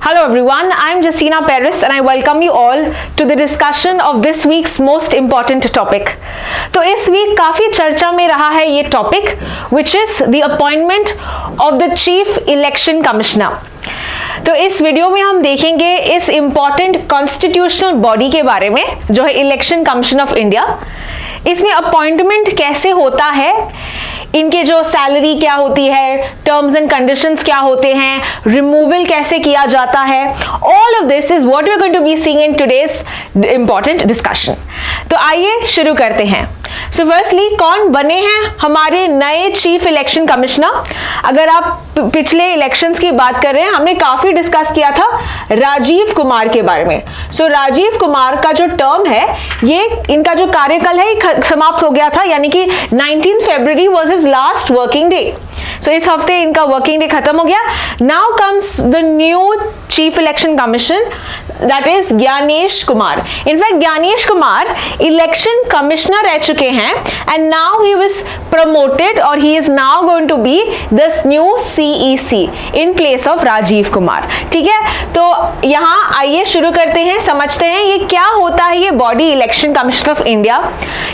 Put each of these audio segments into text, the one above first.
Hello everyone, I am Justina Paris and I welcome you all to the discussion of this week's most important topic. तो इस week काफी चर्चा में रहा है ये topic which is the appointment of the Chief Election Commissioner. तो इस वीडियो में हम देखेंगे इस इंपॉर्टेंट कॉन्स्टिट्यूशनल बॉडी के बारे में जो है इलेक्शन कमीशन ऑफ इंडिया. इसमें अपॉइंटमेंट कैसे होता है, इनके जो सैलरी क्या होती है, टर्म्स एंड कंडीशंस क्या होते हैं, रिमूवल कैसे किया जाता है, all of this is what we are going to be seeing in today's important discussion. तो आइए शुरू करते हैं. सो फर्स्टली कौन बने हैं हमारे नए चीफ इलेक्शन कमिश्नर. अगर आप पिछले इलेक्शंस की बात कर रहे हैं, हमने काफी डिस्कस किया था राजीव कुमार के बारे में. सो राजीव कुमार का जो टर्म है, ये इनका जो कार्यकाल है समाप्त हो गया था, यानी कि 19 February was his last working day. So इस हफ्ते इनका वर्किंग डे खत्म हो गया. Now comes the new chief election commission, that is Gyanesh Kumar. In fact Gyanesh Kumar election commissioner रह चुके हैं and now he was promoted और he is now going to be this new CEC in place of Rajiv Kumar. ठीक है, तो यहां आइए शुरू करते हैं, समझते हैं ये क्या होता है. ये body election commission of India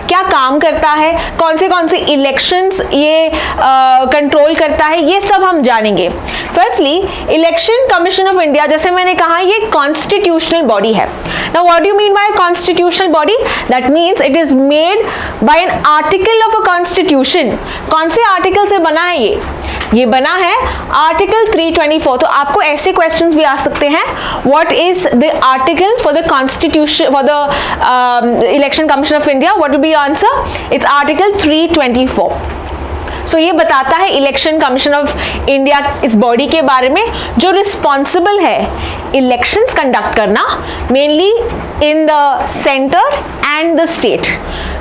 क्या काम करता है, कौन से इलेक्शंस ये कंट्रोल करता है, ये सब हम जानेंगे. Firstly election commission of India, जैसे मैंने कहा, ये कॉन्स्टिट्यूशनल बॉडी है. Now what do you mean by constitutional body? That means it is made by an article of a constitution. कौन से आर्टिकल से बना है ये बना है आर्टिकल 324. तो आपको ऐसे क्वेश्चंस भी आ सकते हैं, what is the article for the constitution for the election commission of India? What will be answer? It's article 324. सो ये बताता है इलेक्शन कमीशन ऑफ इंडिया इस बॉडी के बारे में जो रिस्पॉन्सिबल है इलेक्शंस कंडक्ट करना, mainly in the centre and the state.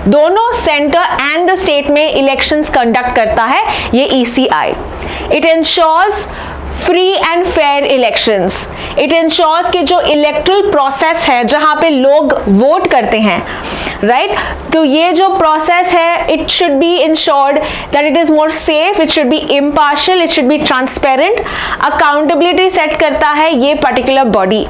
दोनों सेंटर एंड द स्टेट में इलेक्शंस कंडक्ट करता है ये ECI. It ensures free and fair elections. It ensures कि जो इलेक्ट्रल प्रोसेस है जहां पे लोग वोट करते हैं, राइट, तो ये जो प्रोसेस है it should be insured that it is more safe, it should be impartial, it should be transparent. Accountability set करता है ये पर्टिकुलर बॉडी.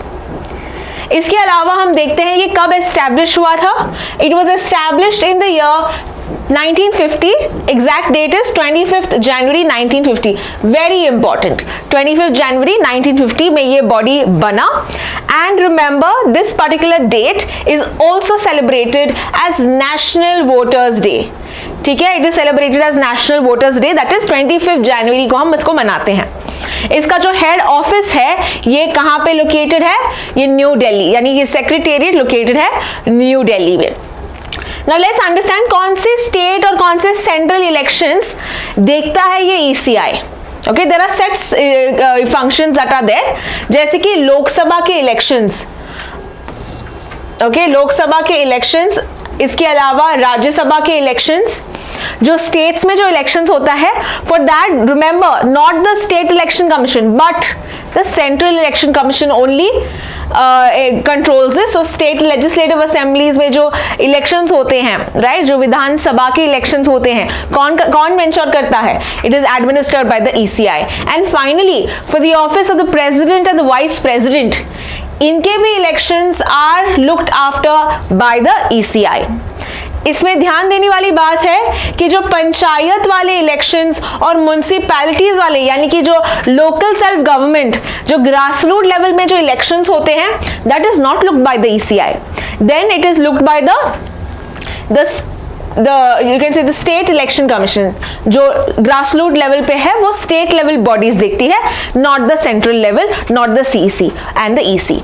इसके अलावा हम देखते हैं ये कब एस्टैब्लिश हुआ था. It was established in the year 1950. Exact date is 25 January 1950. Very important, 25 जनवरी 1950 में ये बॉडी बना. And remember this particular date is also celebrated as national voters day. ठीक है, it is celebrated as national voters day, that is 25 जनवरी को हम इसको मनाते हैं. इसका जो हेड ऑफिस है ये कहां पे लोकेटेड है? ये न्यू दिल्ली, यानी ये सेक्रेटेरिएट लोकेटेड है न्यू दिल्ली में. Now let's understand कौन से स्टेट और कौन से सेंट्रल इलेक्शंस देखता है ये ECI. Okay, there are sets functions that are there, जैसे कि लोकसभा के इलेक्शंस. Okay, लोकसभा के इलेक्शंस, इसके अलावा राज्यसभा के इलेक्शंस. जो स्टेट्स में जो इलेक्शंस होता है, for that remember not the state election commission but the central election commission only controls this. So state legislative assemblies में जो इलेक्शंस होते हैं, राइट, जो विधानसभा के इलेक्शंस होते हैं, कौन इंश्योर करता है? It is administered by the ECI. And finally for the office of the president and the vice president, इनके भी elections are looked after by the ECI. इसमें ध्यान देने वाली बात है कि जो पंचायत वाले इलेक्शंस और म्युनिसिपैलिटीज वाले, यानी कि जो लोकल सेल्फ गवर्नमेंट, जो ग्रास रूट लेवल में जो इलेक्शंस होते हैं, that is not looked by the ECI. Then it is looked by you can say the state election commission. जो ग्रासरूट लेवल पे है वो स्टेट लेवल बॉडीज देखती है, not the central level, not the CEC and the EC.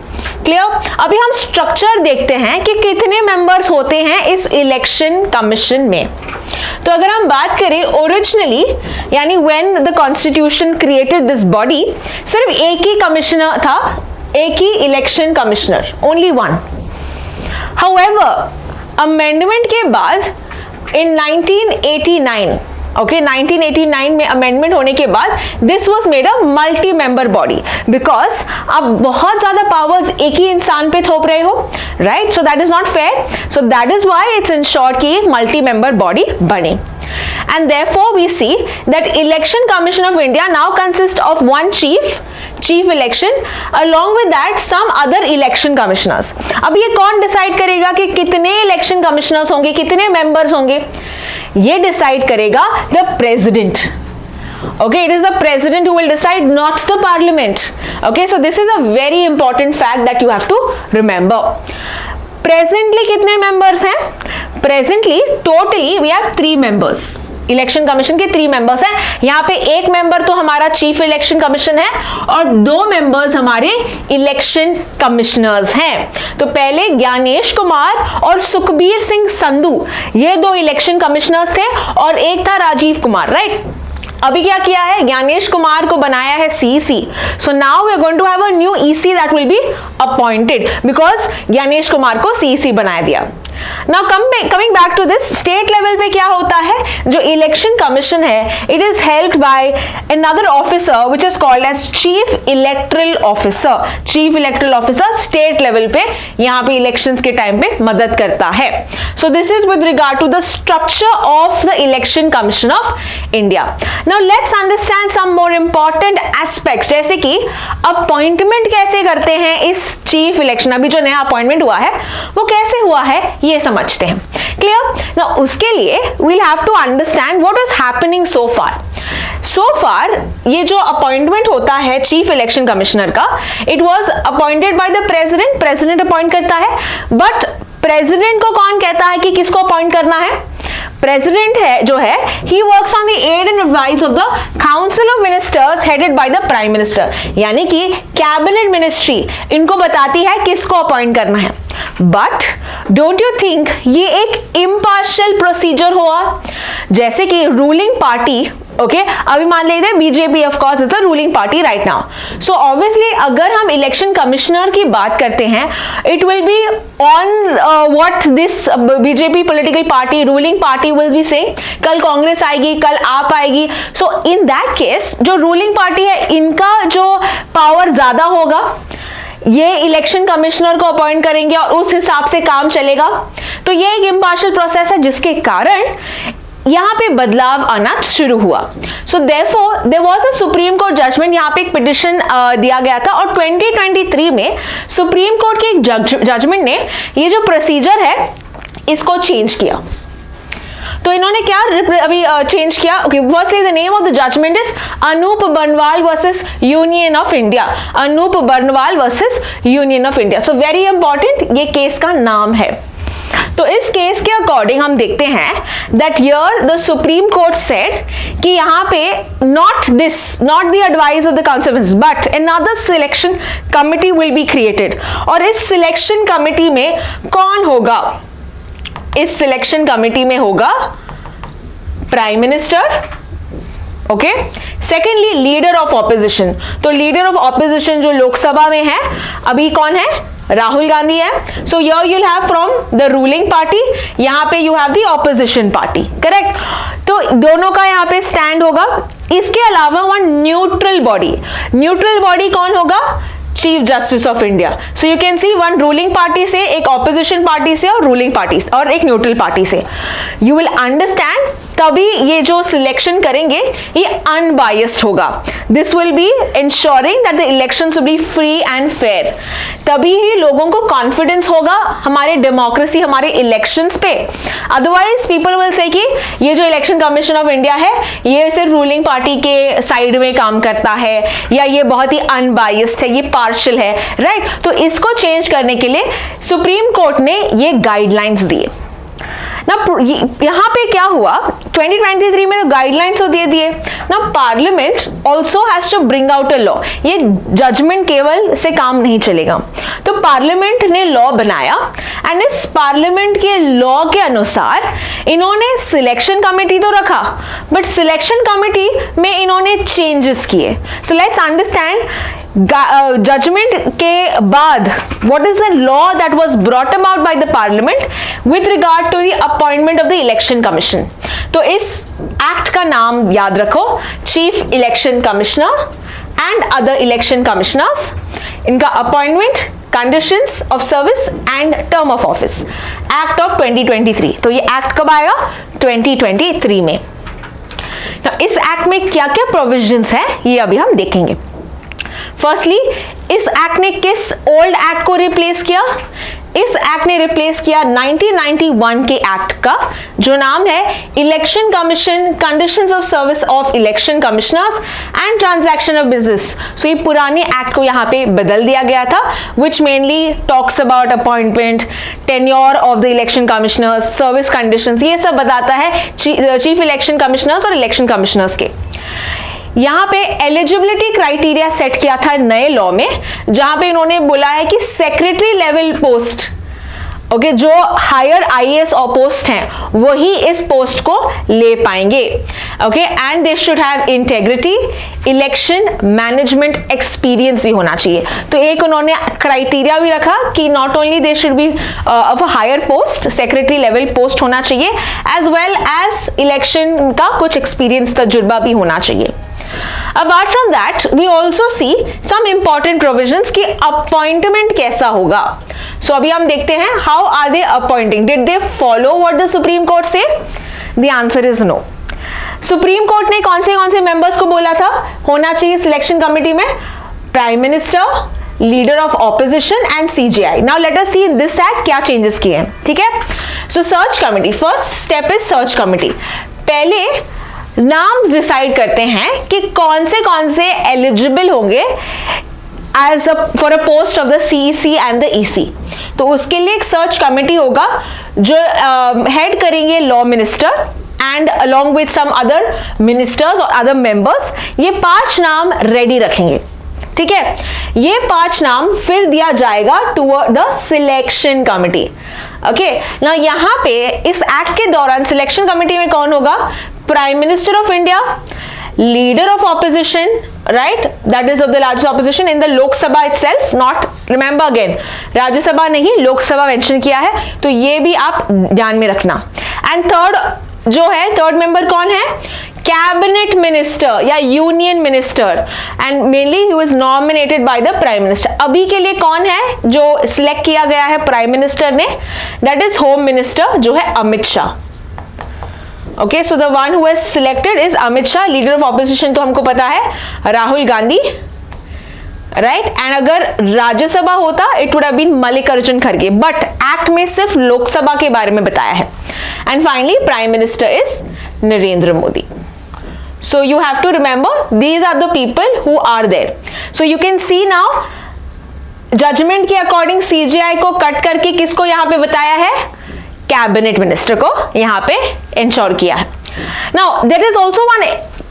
Clear? अभी हम structure देखते हैं कि कितने मेंबर्स होते हैं इस इलेक्शन कमीशन में. तो अगर हम बात करें ओरिजिनली, यानी when the constitution created this body, सिर्फ एक ही कमिश्नर था, एक ही election commissioner, only one. However amendment के बाद in 1989, okay, 1989 में अमेंडमेंट होने के बाद this was made a multi member body, because आप बहुत ज्यादा पावर्स एक ही इंसान पे थोप रहे हो, right? So that is not fair. So that is why it's insured कि एक मल्टी मेंबर बॉडी बने. and therefore we see that Election Commission of India now consists of one chief election, along with that some other election commissioners. अब ये कौन decide करेगा कि कितने election commissioners होंगे, कितने मेंबर्स होंगे? ये डिसाइड करेगा the president. Okay, it is the president who will decide, not the parliament. Okay, so this is a very important fact that you have to remember. Presently कितने members हैं? Presently totally we have 3 members. Election commission के 3 members हैं. यहाँ पे एक member तो हमारा chief election commission है और 2 मेंबर्स हमारे इलेक्शन कमिश्नर्स हैं. तो पहले ज्ञानेश कुमार और सुखबीर सिंह संधू, ये 2 इलेक्शन कमिश्नर्स थे और एक था राजीव कुमार, राइट? अभी क्या किया है? ज्ञानेश कुमार को बनाया है CEC. So now we are going to have a new EC that will be appointed because Gyanesh Kumar को सीईसी बना दिया. Now coming back to this, state level पे क्या होता है? जो इलेक्शन कमीशन है, it is helped by another officer which is called as chief electoral officer. chief electoral officer state level पे यहाँ पे elections के टाइम पे मदद करता है. So this is with regard to the structure of the election commission of India. Now let's understand some more important aspects, जैसे कि appointment कैसे करते हैं इस chief election, अभी जो नया appointment हुआ है वो कैसे हुआ है ये समझते हैं. क्लियर? नाउ उसके लिए we'll have to understand what is happening so far. So far ये जो अपॉइंटमेंट होता है चीफ इलेक्शन कमिश्नर का, it was appointed by the president. President appoint करता है, बट प्रेसिडेंट को कौन कहता है कि किसको अपॉइंट करना है? प्रेसिडेंट है जो है, he works on the aid and advice of the council of ministers headed by the prime minister. यानी कि कैबिनेट मिनिस्ट्री इनको बताती है किसको अपॉइंट करना है. बट डोंट यू थिंक ये एक इम्पार्शियल प्रोसीजर हुआ? जैसे कि रूलिंग पार्टी, ओके, अभी मान लेते हैं BJP of course is the ruling party right now. So obviously अगर हम इलेक्शन कमिश्नर की बात करते हैं, it will be on what this BJP political party, ruling party will be saying. कल कांग्रेस आएगी, कल आप आएगी. सो इन दैट केस जो रूलिंग पार्टी है, इनका जो पावर ज्यादा होगा, ये इलेक्शन कमिश्नर को अपॉइंट करेंगे और उस हिसाब से काम चलेगा. तो ये एक इम्पार्शियल प्रोसेस है जिसके कारण यहाँ पे बदलाव आना शुरू हुआ. So therefore there was a supreme court judgement. यहाँ पे एक पिटिशन दिया गया था और 2023 में सुप्रीम कोर्ट के एक जजमेंट ने ये जो प्रोसीजर है इसको चेंज किया. तो इन्होंने क्या अभी चेंज किया? Okay, firstly the name of the judgement is Anoop Barnwal versus union of India. Anoop Barnwal versus union of India. So very important, ये केस का नाम है. तो इस केस के अकॉर्डिंग हम देखते हैं that here the supreme court said कि यहाँ पे not the advice of the council but another selection committee will be created. और इस सिलेक्शन कमिटी में कौन होगा? इस सिलेक्शन कमिटी में होगा prime minister, okay. Secondly leader of opposition. तो लीडर ऑफ ऑपोजिशन जो लोकसभा में है अभी कौन है? राहुल गांधी है. So here you will have from the ruling party, यहाँ पे you have the opposition party, correct. तो दोनों का यहाँ पे स्टैंड होगा. इसके अलावा one neutral body. Neutral body कौन होगा? Chief justice of India. So you can see one ruling party से, एक ऑपोजिशन पार्टी से और रूलिंग पार्टी से और एक न्यूट्रल पार्टी से. यू विल अंडरस्टैंड तभी ये जो सिलेक्शन करेंगे ये अनबायस्ड होगा. This will be ensuring that the elections will be free and fair. तभी ही लोगों को कॉन्फिडेंस होगा हमारे डेमोक्रेसी, हमारे इलेक्शंस पे. अदरवाइज पीपल विल से कि ये जो इलेक्शन कमीशन ऑफ इंडिया है ये सिर्फ रूलिंग पार्टी के साइड में काम करता है या ये बहुत ही अनबायस्ड है, ये पार्शियल है, राइट. तो इसको चेंज करने के लिए सुप्रीम कोर्ट ने ये गाइडलाइंस दिए ना. यहाँ पे क्या हुआ 2023 में गाइडलाइंस तो दे दिए ना. Parliament also has to bring out a law. ये जजमेंट केवल से काम नहीं चलेगा. तो पार्लियामेंट ने लॉ बनाया एंड इस पार्लियामेंट के लॉ के अनुसार इन्होंने सिलेक्शन कमेटी तो रखा बट सिलेक्शन कमेटी में इन्होंने चेंजेस किए. सो लेट्स अंडरस्टैंड जजमेंट के बाद what is the law that was brought about by the parliament with regard to the appointment of the election commission. तो इस एक्ट का नाम याद रखो, chief election commissioner and other election commissioners. इनका appointment conditions of service and term of office, act of 2023। तो ये act कब आया? 2023 में। इस एक्ट में क्या क्या प्रोविजंस है ये अभी हम देखेंगे। फर्स्टली, इस एक्ट ने किस ओल्ड एक्ट को रिप्लेस किया? इस एक्ट ने रिप्लेस किया 1991 के एक्ट का, जो नाम है election commission, conditions of service of election commissioners and transaction of business. So ये पुराने एक्ट को यहाँ पे बदल दिया गया था, which mainly talks about appointment, tenure of the election commissioners, service conditions, ये सब बताता है चीफ इलेक्शन कमिश्नर्स और इलेक्शन कमिश्नर्स के। यहाँ पे एलिजिबिलिटी क्राइटेरिया सेट किया था नए लॉ में, जहां पे इन्होंने बोला है कि सेक्रेटरी लेवल पोस्ट, ओके, जो हायर आईएएस और पोस्ट हैं वही इस पोस्ट को ले पाएंगे, okay, and they should have integrity, election management experience भी होना चाहिए। तो एक उन्होंने क्राइटेरिया भी रखा कि not only they should be of a higher post, secretary level post होना चाहिए, एज वेल एज इलेक्शन का कुछ एक्सपीरियंस, तजुर्बा भी होना चाहिए। Apart from that, we also see some important provisions कि appointment कैसा होगा। So अभी हम देखते हैं how are they appointing? Did they follow what the Supreme Court say? The answer is no. Supreme Court ने कौन से members को बोला था होना चाहिए सिलेक्शन कमिटी में? Prime Minister, leader of opposition and CJI. Now let us see in this act क्या चेंजेस किए हैं, ठीक है। So search committee, first step is search committee. पहले नाम डिसाइड करते हैं कि कौन से एलिजिबल होंगे as for a post of the CEC and the EC. तो उसके लिए एक सर्च कमिटी होगा जो हेड करेंगे law minister and along with some other ministers और other members। ये 5 नाम रेडी रखेंगे, ठीक है। ये 5 नाम फिर दिया जाएगा toward the selection committee, okay. ना यहाँ पे इस एक्ट के दौरान सिलेक्शन कमिटी में कौन होगा? Prime minister of India, leader of opposition, right, that is of the largest opposition in the Lok Sabha itself, not, remember again, Rajya Sabha नहीं, लोकसभा मेंशन किया है, तो ये भी आप ध्यान में रखना। एंड थर्ड जो है, थर्ड मेंबर कौन है? कैबिनेट मिनिस्टर या union minister, and mainly he was nominated by the prime minister. अभी के लिए कौन है जो सिलेक्ट किया गया है प्राइम मिनिस्टर ने? दैट इज होम मिनिस्टर, जो है Amit Shah, okay. So the one who is selected is Amit Shah. Leader of opposition तो हमको पता है राहुल गांधी, राइट, एंड अगर राज्यसभा होता it would have been Mallikarjun खड़गे, बट एक्ट में सिर्फ लोकसभा के बारे में बताया है। And finally prime minister is Narendra Modi. So you have to remember these are the people who are there. So you can see now judgment के अकॉर्डिंग CGI को कट करके किसको यहाँ पे बताया है? कैबिनेट मिनिस्टर को यहाँ पे इंश्योर किया है। Now there is also one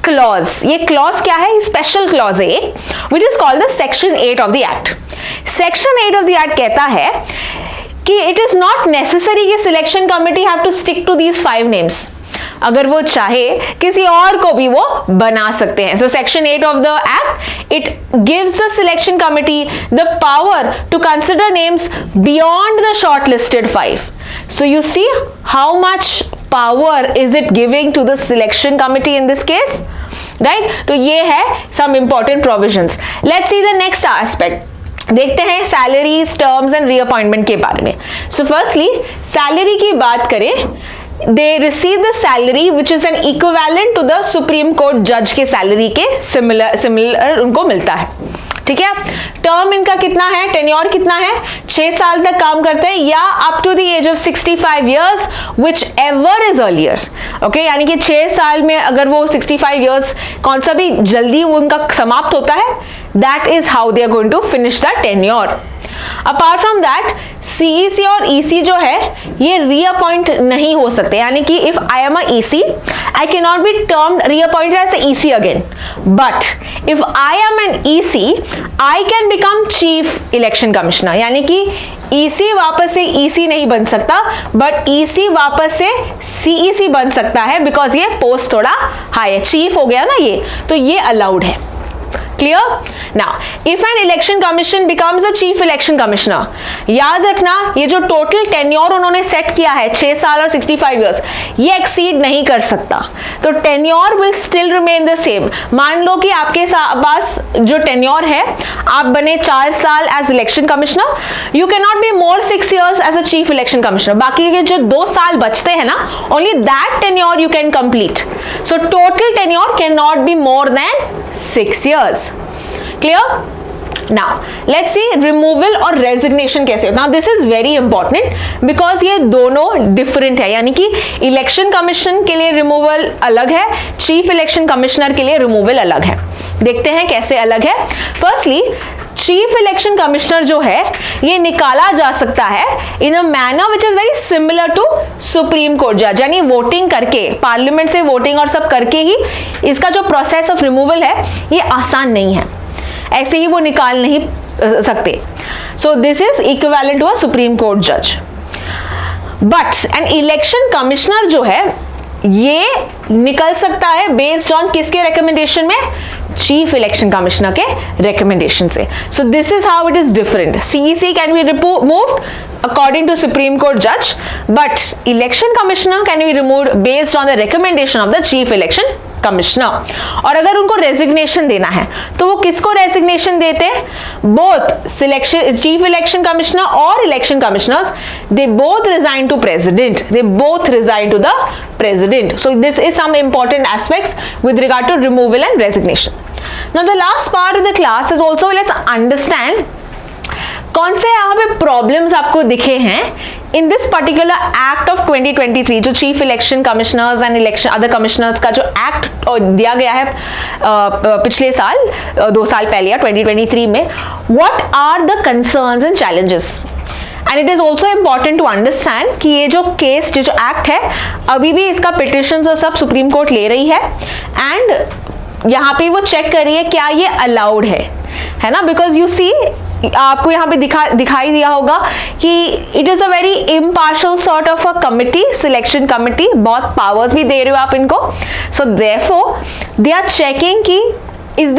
clause. ये clause क्या है? स्पेशल clause है एक, which is called the section 8 of the act. Section 8 of the act कहता है कि it is not necessary कि selection committee have to stick to these 5 names. अगर वो चाहे किसी और को भी वो बना सकते हैं। So section 8 of the act it gives the selection committee the power to consider names beyond the short listed 5। So you see how much power is it giving to the selection committee in this case, right. तो ये है some important provisions. Let's see the next aspect. देखते हैं salaries, terms and reappointment के बारे में। So firstly salary की बात करें, they receive the salary which is an equivalent to the Supreme Court judge के सैलरी के similar उनको मिलता है, ठीक है। टर्म इनका कितना है? टेन्योर कितना है? 6 साल तक काम करते हैं या up to the age of 65 years which ever is earlier, okay. यानी कि 6 साल में अगर वो 65 years कौन सा भी जल्दी वो उनका समाप्त होता है, that is how they are going to finish the tenure. Apart from that CEC और ईसी जो है ये रीअपॉइंट नहीं हो सकते, यानी कि if I am a EC I can not be termed reappointed as a EC again, but if I am an EC I can become chief election commissioner. यानी कि ईसी वापस से ईसी नहीं बन सकता, बट ईसी वापस से CEC बन सकता है, बिकॉज ये पोस्ट थोड़ा हाई है, चीफ हो गया ना ये, तो ये अलाउड है, clear? Now if an election commission becomes a chief election commissioner, याद रखना ये जो टोटल टेन्योर उन्होंने सेट किया है 6 साल और 65 इयर्स, ये एक्सीड नहीं कर सकता, तो tenure will still remain the same. मान लो कि आपके पास जो टेन्योर है, आप बने 4 साल as election commissioner, you can not be more 6 years as a chief election commissioner, बाकी के जो 2 साल बचते हैं ना, only that tenure you can complete, so total tenure can not be more than 6 years. Clear? Now let's see removal और resignation कैसे होता है. Now this is very important because ये दोनों different है, यानी कि इलेक्शन कमीशन के लिए रिमूवल अलग है, चीफ इलेक्शन कमिश्नर के लिए रिमूवल अलग है. देखते हैं कैसे अलग है. फर्स्टली चीफ इलेक्शन कमिश्नर जो है ये निकाला जा सकता है in a manner which is very similar to supreme court जज, यानी वोटिंग करके, पार्लियामेंट से वोटिंग और सब करके ही इसका जो प्रोसेस ऑफ रिमूवल है ये आसान नहीं है, ऐसे ही वो निकाल नहीं सकते. So this is equivalent to a supreme court जज. बट एन इलेक्शन कमिश्नर जो है ये निकल सकता है बेस्ड ऑन किसके रिकमेंडेशन में, चीफ इलेक्शन कमिश्नर के रिकमेंडेशन से. So this is how it is different. CEC can be removed according to Supreme Court judge, but election commissioner can be removed based on the recommendation of the chief election commissioner. और अगर उनको resignation देना है तो वो किसको resignation देते हैं? Both selection chief election commissioner और election commissioners, they both resign to president, they both resign to the president. So this is some important aspects with regard to removal and resignation. Now the last part of the class is also, let's understand कौन से यहाँ पे problems आपको दिखे हैं in this particular act of 2023, जो chief election commissioners and election other commissioners का जो एक्ट दिया गया है पिछले साल, 2 साल पहले या 2023 में. What are the concerns and challenges? And it is also important to understand कि ये जो केस, जो एक्ट है, अभी भी इसका पिटिशंस और सब सुप्रीम कोर्ट ले रही है, एंड यहाँ पे वो चेक कर रही है क्या ये अलाउड है ना, बिकॉज यू सी आपको यहाँ पे दिखाई दिया होगा कि it is a very impartial sort of a committee, selection committee, बहुत पावर्स भी दे रहे हो आप इनको. So therefore they are checking कि is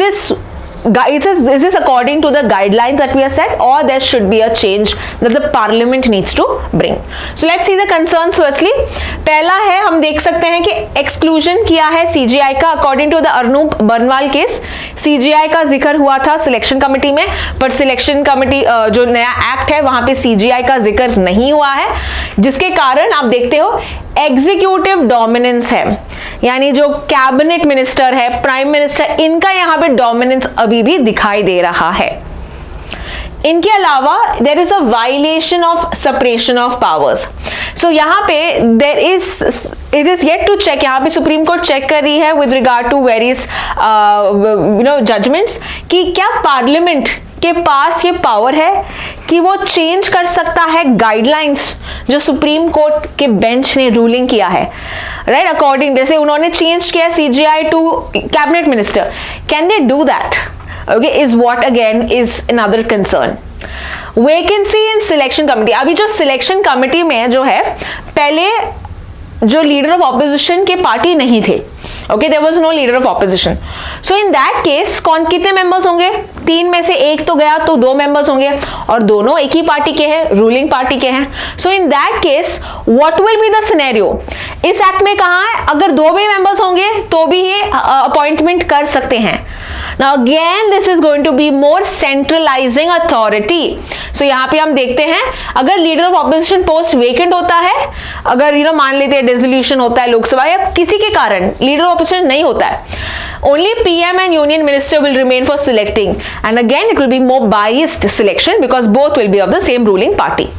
this according to the guidelines that we have set, or there should be a change that the parliament needs to bring. So let's see the concerns firstly. पहला है, हम देख सकते हैं कि exclusion किया है CGI का according to the Anoop Baranwal case. CGI का जिक्र हुआ था सिलेक्शन कमेटी में, पर सिलेक्शन कमेटी जो नया एक्ट है वहां पे CGI का जिक्र नहीं हुआ है, जिसके कारण आप देखते हो एग्जीक्यूटिव डोमिनेंस है, यानी जो कैबिनेट मिनिस्टर है, प्राइम मिनिस्टर, इनका यहाँ पे डोमिनेंस अभी भी दिखाई दे रहा है. इनके अलावा there is a violation of separation of powers. So यहाँ पे it is yet to check, यहाँ पे सुप्रीम कोर्ट चेक कर रही है with regard to various judgments कि क्या पार्लियामेंट के पास ये पावर है कि वो चेंज कर सकता है गाइडलाइंस जो सुप्रीम कोर्ट के बेंच ने रूलिंग किया है, राइट? अकॉर्डिंग, जैसे उन्होंने चेंज किया CGI to cabinet minister, can they do that? Okay, is what again is another concern. Vacancy in selection committee. अभी जो सिलेक्शन कमिटी में जो है, पहले जो लीडर ऑफ ऑपोजिशन के पार्टी नहीं थे, okay, there was no leader of opposition. So in that case कितने मेंबर्स होंगे? 3 में से एक तो गया तो 2 मेंबर्स होंगे, और दोनों एक ही पार्टी के हैं, रूलिंग पार्टी के हैं. So in that case what will be the scenario? इस एक्ट में कहा है अगर 2 भी मेंबर्स होंगे तो भी ये अपॉइंटमेंट कर सकते हैं. Now again this is going to be more centralizing authority. So यहाँ पे हम देखते हैं अगर leader of opposition post vacant होता है, अगर मान लेते हैं डिसोल्यूशन होता है लोकसभा या किसी के कारण लीडर ऑफ ऑपोजिशन नहीं होता है, only PM and union minister will remain for selecting, and again it will be more biased selection because both will be of the same ruling party.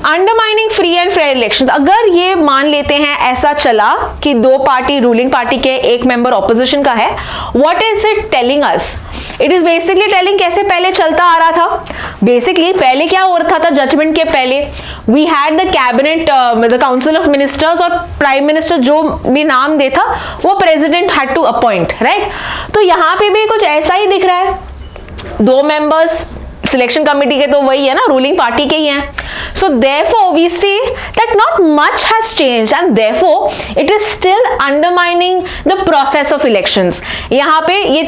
Undermining free and fair election. अगर ये मान लेते हैं ऐसा चला कि 2 party ruling party के, 1 member opposition का है, what is it telling us? It is basically telling कैसे पहले चलता आ रहा था. बेसिकली पहले क्या हो रहा था, जजमेंट के पहले we had the cabinet, the council of ministers, और प्राइम मिनिस्टर जो भी नाम दे था वो president had to appoint, right? तो यहाँ पे भी कुछ ऐसा ही दिख रहा है. 2 मेंबर्स सिलेक्शन कमेटी के तो वही है ना, रूलिंग पार्टी के ही हैं. So therefore we see that not much has changed and therefore it is still undermining the process of elections. यहाँ पे ये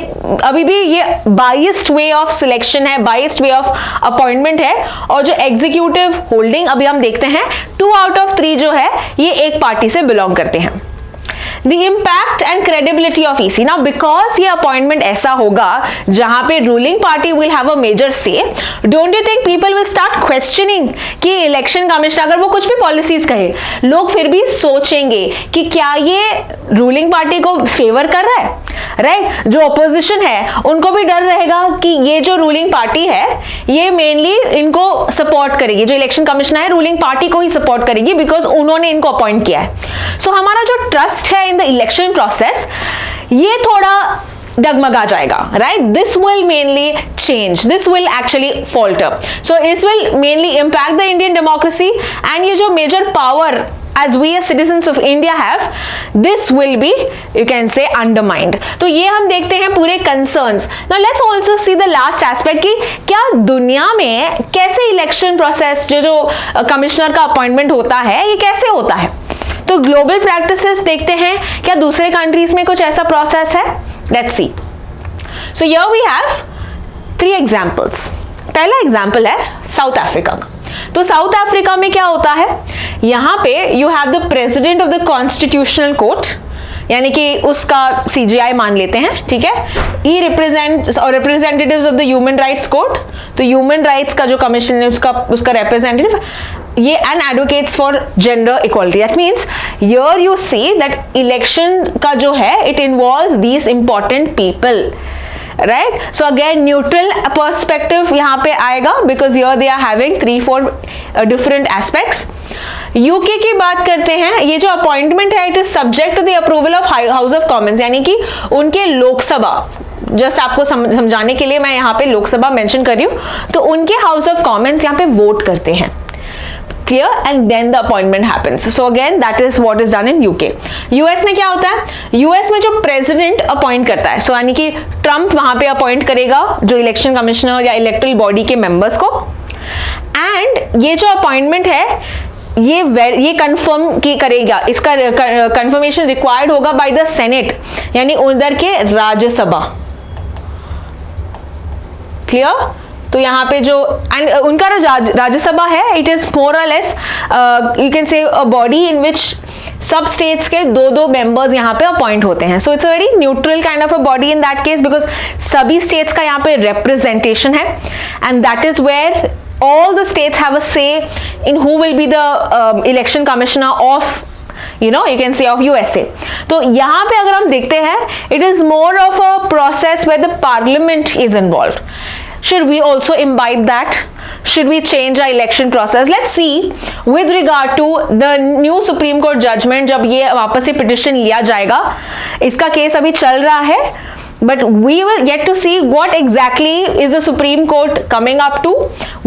अभी भी ये biased way of selection है, biased way of appointment है, और जो executive holding अभी हम देखते हैं 2 out of 3 जो है ये एक पार्टी से belong करते हैं. The impact and credibility of EC. Now because ये appointment ऐसा होगा जहां पे ruling party will have a major say, don't you think people will start questioning कि election commission अगर वो कुछ भी policies कहे, लोग फिर भी सोचेंगे कि क्या ये ruling party को favor कर रहा है, right? जो opposition है उनको भी डर रहेगा कि ये जो ruling party है ये mainly इनको support करेगी, जो election commission है ruling party को ही support करेगी because उन्होंने इनको appoint किया है. So हमारा जो trust है the election process ये थोड़ा डगमगा जाएगा, right? This will mainly change, this will actually falter, so this will mainly impact the Indian democracy and ये जो major power as we as citizens of India have, this will be, you can say, undermined. तो ये हम देखते हैं पूरे concerns. Now let's also see the last aspect कि क्या दुनिया में कैसे election process जो कमिश्नर का अपॉइंटमेंट होता है ये कैसे होता है. तो ग्लोबल प्रैक्टिसेस देखते हैं, क्या दूसरे कंट्रीज में कुछ ऐसा प्रोसेस है. Let's see. So here we have 3 examples. पहला एग्जांपल है साउथ अफ्रीका का. तो साउथ अफ्रीका में क्या होता है, यहाँ पे you have the president of the constitutional court, यानी कि उसका CJI मान लेते हैं, ठीक है. ही रिप्रेजेंट्स और representatives of the human rights court. तो ह्यूमन राइट्स का जो कमीशन है उसका रिप्रेजेंटेटिव ये and advocates for gender equality. That means here you see that election का जो है it involves these important people, right. So again neutral perspective यहाँ पे आएगा because here they are having 3-4 different aspects. UK की बात करते हैं, ये जो अपॉइंटमेंट है it is subject to the approval of House of Commons, यानी कि उनके लोकसभा, जस्ट आपको समझाने के लिए मैं यहाँ पे लोकसभा मेंशन कर रही हूँ, तो उनके हाउस ऑफ कॉमन्स यहाँ पे वोट करते हैं. Clear? And then the appointment happens. So again that is what is done in UK. US में क्या होता है, US में जो प्रेसिडेंट अपॉइंट करता है, यानी कि ट्रम्प वहां पे अपॉइंट करेगा जो इलेक्शन कमिश्नर या इलेक्टोरल बॉडी के मेंबर्स को, एंड ये जो अपॉइंटमेंट है ये कंफर्म की करेगा, इसका कंफर्मेशन रिक्वायर्ड होगा बाय द सेनेट, यानी उधर के राज्यसभा. क्लियर. तो यहाँ पे जो एंड उनका राज्यसभा है इट इज मोर और less you can say a body इन विच सब स्टेट्स के 2-2 मेंबर्स यहाँ पे अपॉइंट होते हैं. So it's a very neutral kind of a body in that case because सभी स्टेट्स का यहाँ पे रिप्रेजेंटेशन है and that is where all the states have a say in who will be the election commissioner of you can say of USA. तो यहाँ पे अगर हम देखते हैं it is more of a process where the parliament is involved. Should we also imbibe that? Should we change our election process? Let's see with regard to the new Supreme Court judgment, जब ये वापस से petition लिया जाएगा, इसका case अभी चल रहा है, but we will get to see what exactly is the Supreme Court coming up to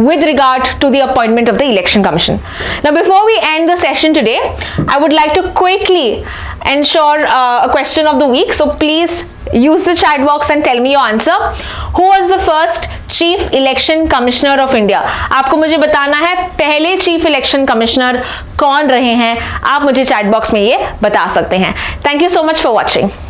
with regard to the appointment of the Election Commission. Now before we end the session today, I would like to quickly ensure a question of the week, so please use the chat box and tell me your answer. Who was the first Chief Election Commissioner of India? आपको मुझे बताना है पहले Chief Election Commissioner कौन रहे हैं, आप मुझे chat box में ये बता सकते हैं. Thank you so much for watching.